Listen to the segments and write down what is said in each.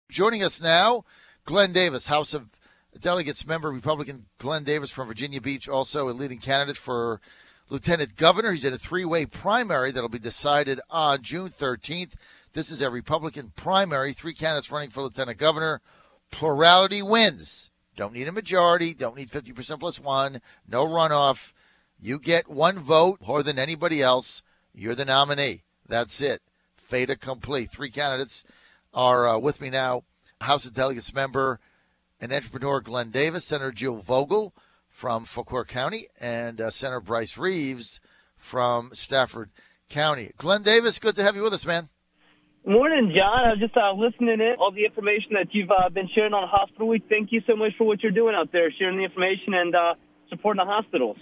Joining us now, Glenn Davis, House of Delegates member, Republican Glenn Davis from Virginia Beach, also a leading candidate for lieutenant governor. He's in a three-way primary that will be decided on June 13th. This is a Republican primary, three candidates running for lieutenant governor. Plurality wins. Don't need a majority, don't need 50% plus one, no runoff. You get one vote more than anybody else. You're the nominee. That's it. Fait accompli. Three candidates are with me now. House of Delegates member and entrepreneur Glenn Davis, Senator Jill Vogel from Fauquier County, and Senator Bryce Reeves from Stafford County. Glenn Davis, good to have you with us, man. Morning, John. I was just listening in all the information that you've been sharing on Hospital Week. Thank you so much for what you're doing out there, sharing the information and supporting the hospitals.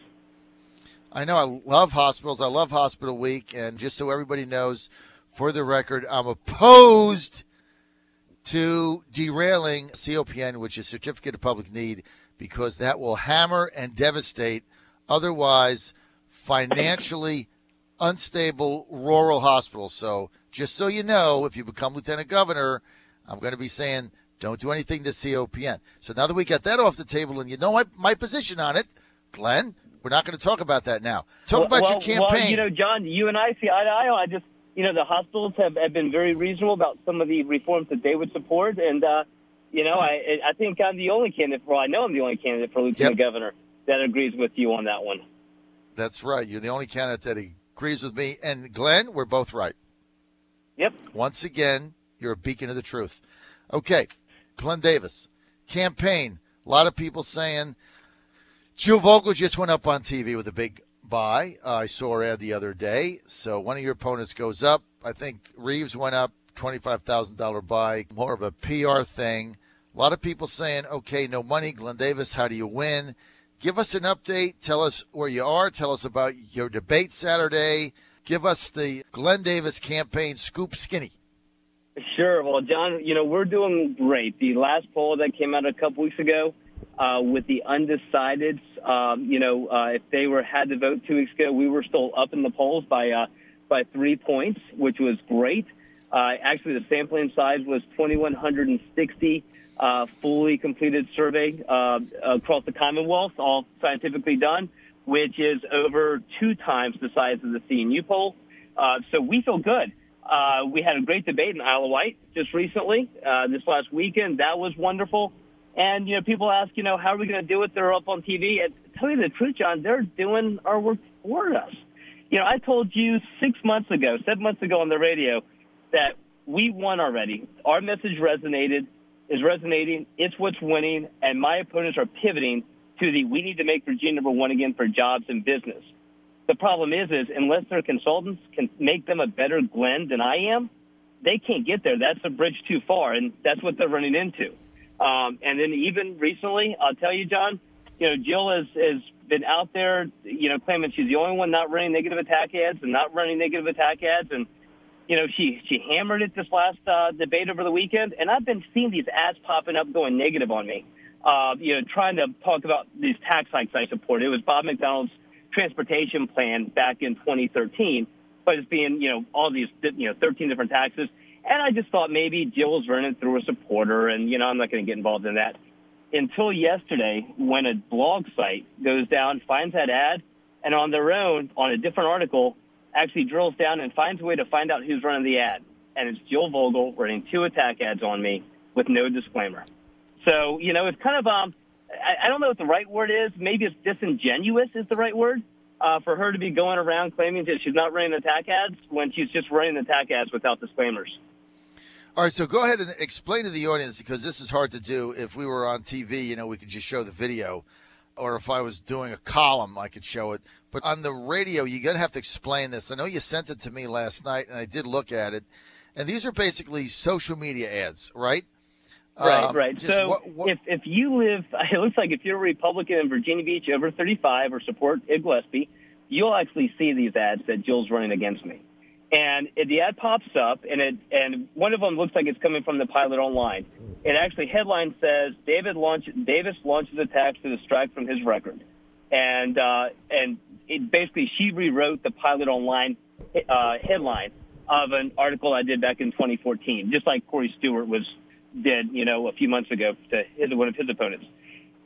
I know. I love hospitals. I love Hospital Week. And just so everybody knows, for the record, I'm opposed to derailing COPN, which is Certificate of Public Need, because that will hammer and devastate otherwise financially unstable rural hospitals. So just so you know, if you become lieutenant governor, I'm going to be saying don't do anything to COPN. So now that we got that off the table and you know my position on it, Glenn, we're not going to talk about that now. Talk about your campaign. Well, John, you and I see eye to eye. The hospitals have been very reasonable about some of the reforms that they would support. And, I think I'm the only candidate I know I'm the only candidate for lieutenant governor that agrees with you on that one. That's right. You're the only candidate that agrees with me. And, Glenn, we're both right. Yep. Once again, you're a beacon of the truth. Okay, Glenn Davis, campaign. A lot of people saying Jill Vogel just went up on TV with a big buy. I saw her ad the other day. So one of your opponents goes up. I think Reeves went up, $25,000 buy, more of a PR thing. A lot of people saying, okay, no money. Glenn Davis, how do you win? Give us an update. Tell us where you are. Tell us about your debate Saturday. Give us the Glenn Davis campaign scoop skinny. Sure. Well, John, we're doing great. The last poll that came out a couple weeks ago with the undecideds, if they had to vote 2 weeks ago, we were still up in the polls by 3 points, which was great. Actually, the sampling size was 2,160 fully completed survey across the Commonwealth, all scientifically done, which is over 2 times the size of the CNU poll. So we feel good. We had a great debate in Isle of Wight just recently, this last weekend. That was wonderful. And, people ask, how are we going to do it? They're up on TV. And to tell you the truth, John, they're doing our work for us. I told you 7 months ago on the radio that we won already. Our message is resonating. It's what's winning. And my opponents are pivoting to we need to make Virginia number one again for jobs and business. The problem is unless their consultants can make them a better Glenn than I am, they can't get there. That's a bridge too far, and that's what they're running into. And then even recently, I'll tell you, John, Jill has been out there, claiming she's the only one not running negative attack ads and not running negative attack ads. And, she hammered it this last debate over the weekend. And I've been seeing these ads popping up going negative on me, trying to talk about these tax hikes I support. It was Bob McDonald's transportation plan back in 2013, but it's being, all these, 13 different taxes. And I just thought maybe Jill was running through a supporter, and, I'm not going to get involved in that. Until yesterday, when a blog site goes down, finds that ad, and on their own, on a different article, actually drills down and finds a way to find out who's running the ad. And it's Jill Vogel running 2 attack ads on me with no disclaimer. So, it's kind of, I don't know what the right word is. Maybe it's disingenuous is the right word. For her to be going around claiming that she's not running attack ads when she's just running attack ads without disclaimers. All right, so go ahead and explain to the audience, because this is hard to do. If we were on TV, we could just show the video. Or if I was doing a column, I could show it. But on the radio, you're going to have to explain this. I know you sent it to me last night, and I did look at it. And these are basically social media ads, right? Right. So if you live, it looks like if you're a Republican in Virginia Beach over 35 or support Ed Gillespie, you'll actually see these ads that Jill's running against me. And the ad pops up, and one of them looks like it's coming from the Pilot Online. It actually headline says Davis launches attacks to distract from his record, and it basically she rewrote the Pilot Online headline of an article I did back in 2014, just like Corey Stewart was did, a few months ago to one of his opponents.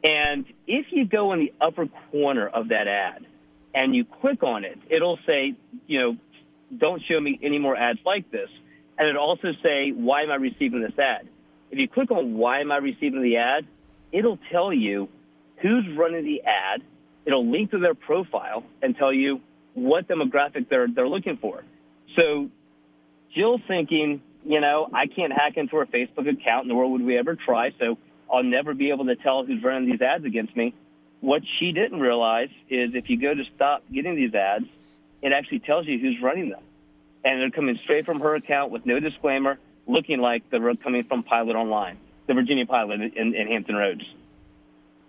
And if you go in the upper corner of that ad and you click on it, it'll say, don't show me any more ads like this. And it'll also say, why am I receiving this ad? If you click on why am I receiving the ad, it'll tell you who's running the ad. It'll link to their profile and tell you what demographic they're looking for. So Jill's thinking, I can't hack into her Facebook account, nor would we ever try, so I'll never be able to tell who's running these ads against me. What she didn't realize is if you go to stop getting these ads, it actually tells you who's running them. And they're coming straight from her account with no disclaimer, looking like they're coming from Pilot Online, the Virginia Pilot in Hampton Roads.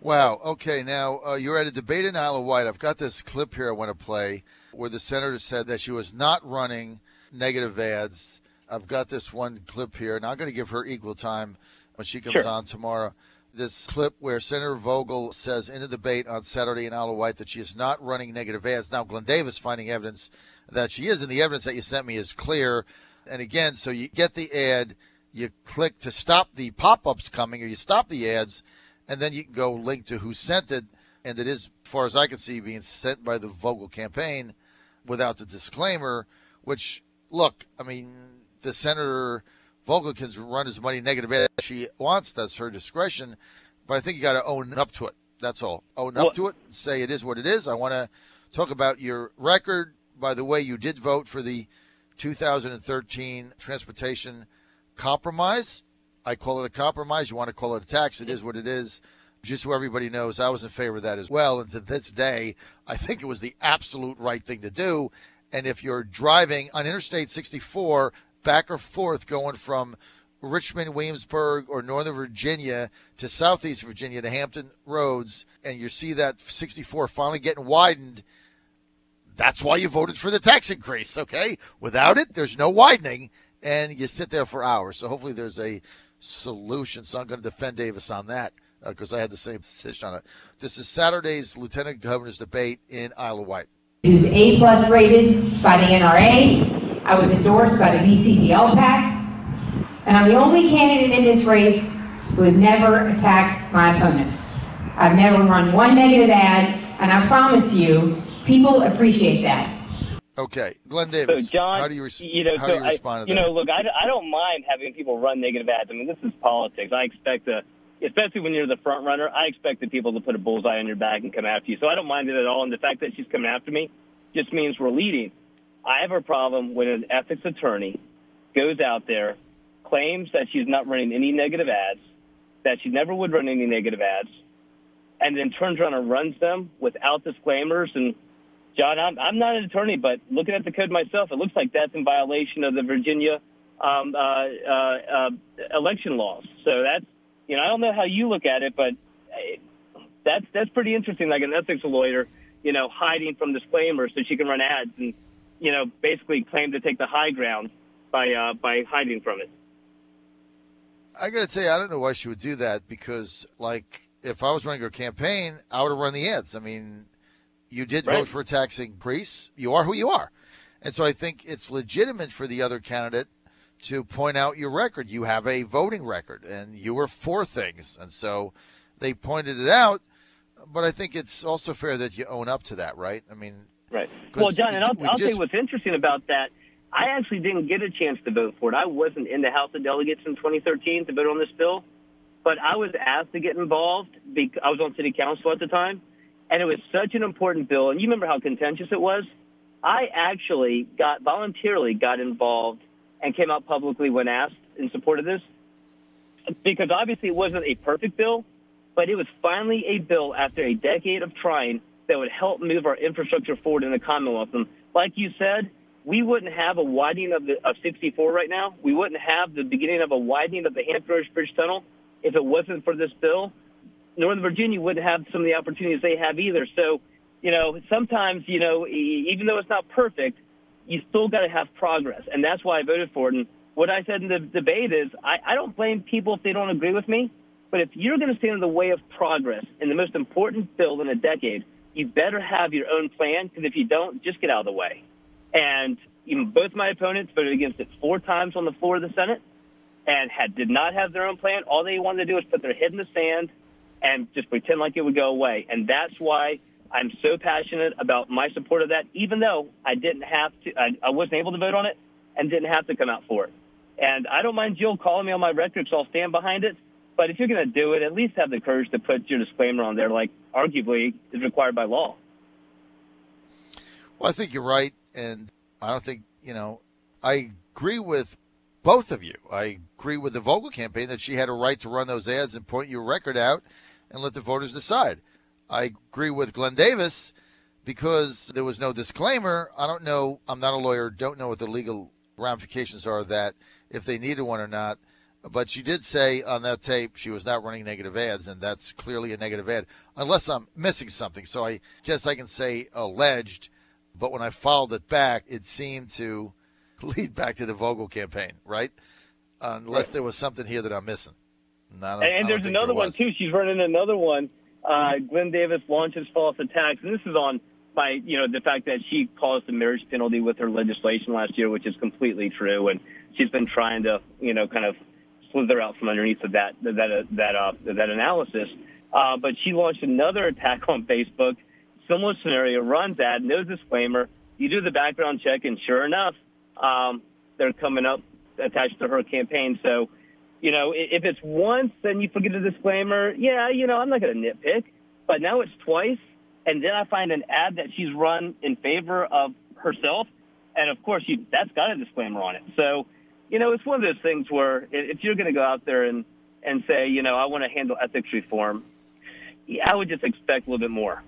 Wow. Okay, now you're at a debate in Isle of Wight. I've got this clip here I want to play where the senator said that she was not running negative ads. I've got this one clip here, and I'm going to give her equal time when she comes on tomorrow. This clip where Senator Vogel says in a debate on Saturday in Isle of Wight that she is not running negative ads. Now, Glenn Davis finding evidence that she is, and the evidence that you sent me is clear. And again, so you get the ad, you click to stop the pop-ups coming, or you stop the ads, and then you can go link to who sent it. And it is, as far as I can see, being sent by the Vogel campaign without the disclaimer, which, look, I mean, the Senator Vogel can run as many negative ads as she wants. That's her discretion. But I think you got to own up to it. That's all. Own up to it and say it is what it is. I want to talk about your record. By the way, you did vote for the 2013 transportation compromise. I call it a compromise. You want to call it a tax. It is what it is. Just so everybody knows, I was in favor of that as well. And to this day, I think it was the absolute right thing to do. And if you're driving on Interstate 64 back or forth going from Richmond, Williamsburg, or Northern Virginia to Southeast Virginia to Hampton Roads, and you see that 64 finally getting widened, that's why you voted for the tax increase, okay? Without it, there's no widening, and you sit there for hours. So hopefully there's a solution. So I'm going to defend Davis on that because I had the same position on it. This is Saturday's Lieutenant Governor's debate in Isle of Wight. Who's A+ rated by the NRA. I was endorsed by the VCDL PAC, and I'm the only candidate in this race who has never attacked my opponents. I've never run one negative ad, and I promise you, people appreciate that. Okay, Glenn Davis, so John, how do you respond to that? Look, I don't mind having people run negative ads. I mean, this is politics. I expect especially when you're the front runner, I expect the people to put a bullseye on your back and come after you. So I don't mind it at all. And the fact that she's coming after me just means we're leading. I have a problem when an ethics attorney goes out there, claims that she's not running any negative ads, that she never would run any negative ads, and then turns around and runs them without disclaimers. And, John, I'm not an attorney, but looking at the code myself, it looks like that's in violation of the Virginia election laws. So that's, I don't know how you look at it, but that's pretty interesting, like an ethics lawyer, hiding from disclaimers so she can run ads and, basically claim to take the high ground by hiding from it. I got to tell you, I don't know why she would do that because, like, if I was running her campaign, I would have run the ads. I mean, you did vote for a tax increase. You are who you are. And so I think it's legitimate for the other candidate to point out your record. You have a voting record, and you were for things. And so they pointed it out. But I think it's also fair that you own up to that, right? I mean, right. Well, John, and I'll tell you what's interesting about that. I actually didn't get a chance to vote for it. I wasn't in the House of Delegates in 2013 to vote on this bill, but I was asked to get involved because I was on city council at the time, and it was such an important bill. And you remember how contentious it was? I actually voluntarily got involved and came out publicly when asked in support of this because obviously it wasn't a perfect bill, but it was finally a bill after a decade of trying that would help move our infrastructure forward in the Commonwealth. And like you said, we wouldn't have a widening of 64 right now. We wouldn't have the beginning of a widening of the Hampton Roads Bridge Tunnel if it wasn't for this bill. Northern Virginia wouldn't have some of the opportunities they have either. So, sometimes, even though it's not perfect, you still got to have progress. And that's why I voted for it. And what I said in the debate is I don't blame people if they don't agree with me. But if you're going to stand in the way of progress in the most important bill in a decade, you better have your own plan, because if you don't, just get out of the way. And both my opponents voted against it 4 times on the floor of the Senate. and did not have their own plan. All they wanted to do was put their head in the sand and just pretend like it would go away. And that's why I'm so passionate about my support of that, even though I didn't have to, I wasn't able to vote on it and didn't have to come out for it. And I don't mind Jill calling me on my record, so I'll stand behind it. But if you're going to do it, at least have the courage to put your disclaimer on there, like arguably is required by law. Well, I think you're right. And I don't think, I agree with both of you. I agree with the Vogel campaign that she had a right to run those ads and point your record out and let the voters decide. I agree with Glenn Davis because there was no disclaimer. I don't know. I'm not a lawyer. Don't know what the legal ramifications are of that, if they needed one or not. But she did say on that tape she was not running negative ads, and that's clearly a negative ad, unless I'm missing something. So I guess I can say alleged, but when I followed it back, it seemed to lead back to the Vogel campaign, right? Unless there was something here that I'm missing. And there's another one, too. She's running another one. Glenn Davis launches false attacks, and this is on by the fact that she caused the marriage penalty with her legislation last year, which is completely true, and she's been trying to kind of slither out from underneath of that analysis. But she launched another attack on Facebook, similar scenario, runs ad, no disclaimer. You do the background check, and sure enough, they're coming up attached to her campaign. So, if it's once, then you forget the disclaimer. Yeah, I'm not going to nitpick. But now it's twice, and then I find an ad that she's run in favor of herself, and of course that's got a disclaimer on it. So, it's one of those things where if you're going to go out there and say, I want to handle ethics reform, I would just expect a little bit more.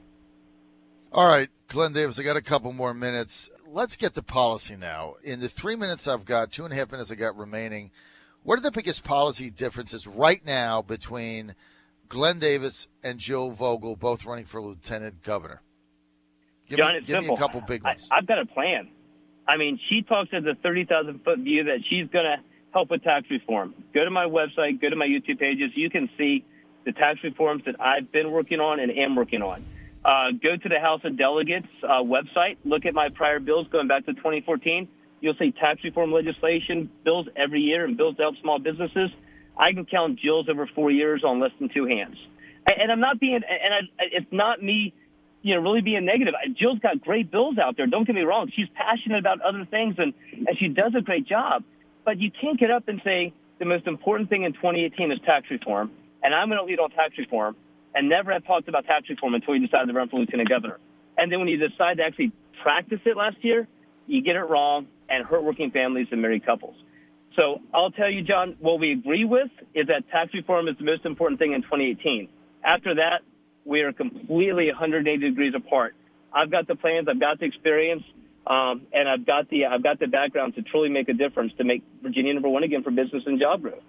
All right, Glenn Davis, I got a couple more minutes. Let's get to policy now. In the 3 minutes I've got, 2.5 minutes I got remaining, what are the biggest policy differences right now between Glenn Davis and Jill Vogel, both running for lieutenant governor? Give me a couple big ones. I've got a plan. I mean, she talks as a 30,000-foot view that she's going to help with tax reform. Go to my website, go to my YouTube pages. You can see the tax reforms that I've been working on and am working on. Go to the House of Delegates website. Look at my prior bills going back to 2014. You'll see tax reform legislation, bills every year, and bills to help small businesses. I can count Jill's over 4 years on less than two hands. And I'm not being, it's not me, really being negative. Jill's got great bills out there. Don't get me wrong. She's passionate about other things, and she does a great job. But you can't get up and say the most important thing in 2018 is tax reform, and I'm going to lead on tax reform, and never have talked about tax reform until you decided to run for lieutenant governor. And then when you decide to actually practice it last year, you get it wrong and hurt working families and married couples. So I'll tell you, John, what we agree with is that tax reform is the most important thing in 2018. After that, we are completely 180 degrees apart. I've got the plans, I've got the experience, and I've got the background to truly make a difference to make Virginia number one again for business and job growth.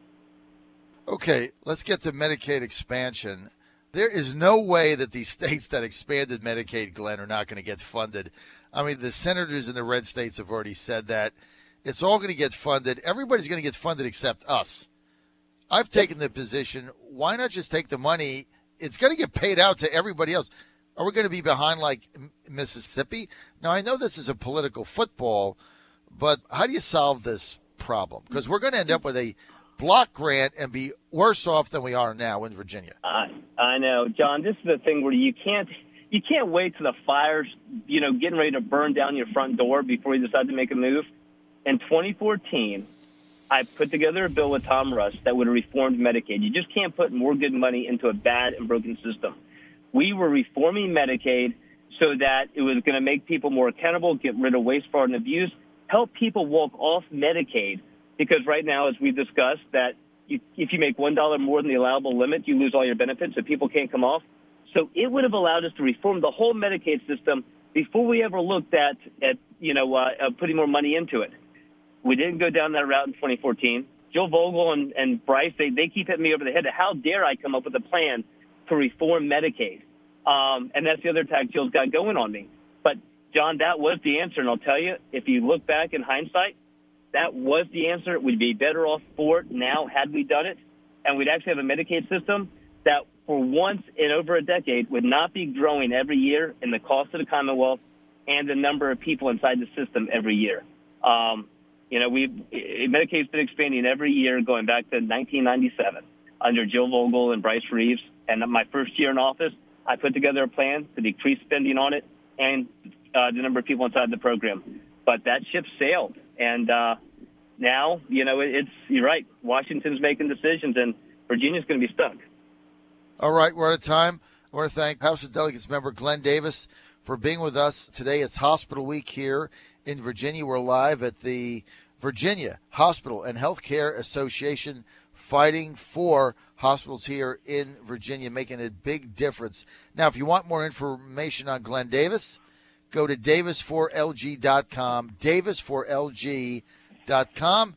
Okay, let's get to Medicaid expansion. There is no way that these states that expanded Medicaid, Glenn, are not going to get funded. I mean, the senators in the red states have already said that. It's all going to get funded. Everybody's going to get funded except us. I've taken the position, why not just take the money? It's going to get paid out to everybody else. Are we going to be behind like Mississippi? Now, I know this is a political football, but how do you solve this problem? Because we're going to end up with a block grant and be worse off than we are now in Virginia. I know, John. This is the thing where you can't wait till the fire's getting ready to burn down your front door before you decide to make a move. In 2014, I put together a bill with Tom Russ that would have reformed Medicaid. You just can't put more good money into a bad and broken system. We were reforming Medicaid so that it was going to make people more accountable, get rid of waste, fraud, and abuse, help people walk off Medicaid. Because right now, as we discussed, that if you make $1 more than the allowable limit, you lose all your benefits, so people can't come off. So it would have allowed us to reform the whole Medicaid system before we ever looked at putting more money into it. We didn't go down that route in 2014. Jill Vogel and Bryce, they keep hitting me over the head. How dare I come up with a plan to reform Medicaid? And that's the other attack Jill's got going on me. But, John, that was the answer. And I'll tell you, if you look back in hindsight, that was the answer. We'd be better off for it now had we done it. And we'd actually have a Medicaid system that for once in over a decade would not be growing every year in the cost of the Commonwealth and the number of people inside the system every year. Medicaid's been expanding every year going back to 1997 under Joe Vogel and Bryce Reeves. And my first year in office, I put together a plan to decrease spending on it and the number of people inside the program. But that ship sailed. And now, you're right. Washington's making decisions, and Virginia's going to be stuck. All right, we're out of time. I want to thank House of Delegates member Glenn Davis for being with us today. It's Hospital Week here in Virginia. We're live at the Virginia Hospital and Healthcare Association, fighting for hospitals here in Virginia, making a big difference. Now, if you want more information on Glenn Davis, go to davis4lg.com, davis4lg.com.